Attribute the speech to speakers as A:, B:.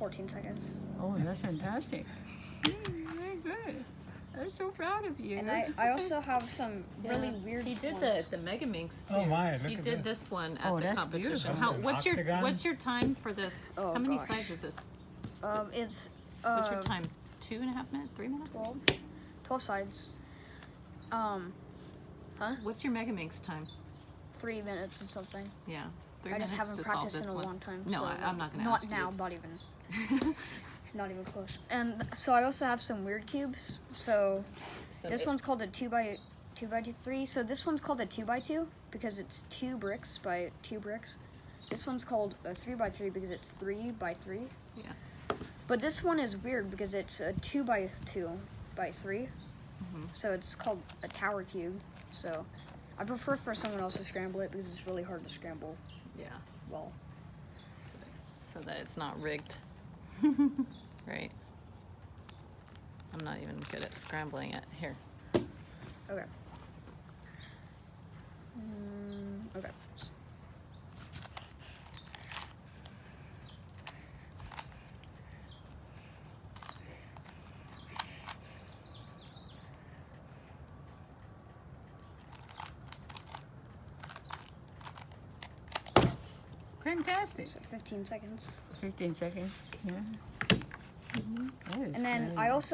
A: 14 seconds.
B: Oh, that's fantastic. Very good. I'm so proud of you.
A: And I also have some really weird
C: He did
A: ones.
C: the Mega Minx too.
D: Oh my, look
C: He
D: at
C: did
D: this.
C: this one at
B: Oh,
C: the
B: that's
C: competition.
B: beautiful.
C: How,
D: That's an octagon?
C: what's your time for this?
A: Oh,
C: How many
A: gosh.
C: slides is this?
A: It's
C: What's your time? 2.5 minutes? 3 minutes?
A: 12 sides.
C: What's your Mega Minx time?
A: 3 minutes and something.
C: Yeah, 3
A: I
C: minutes
A: just haven't
C: to solve
A: practiced
C: this
A: in a
C: one.
A: long time.
C: No,
A: so
C: I'm not gonna
A: Not
C: ask
A: now,
C: you.
A: not even. Not even close. And so I also have some weird cubes. So this one's called a 2x3. So this one's called a 2x2 because it's 2 bricks by 2 bricks. This one's called a 3x3 because it's 3x3.
C: Yeah.
A: But this one is weird because it's a 2x2 by 3. So it's called a tower cube. So I prefer for someone else to scramble it because it's really hard to scramble.
C: Yeah.
A: Well,
C: So that it's not rigged. Right. I'm not even good at scrambling it. Here.
A: okay. Okay.
B: Fantastic.
A: So 15 seconds.
B: 15 seconds. Yeah. That is
A: And then
B: great.
A: I also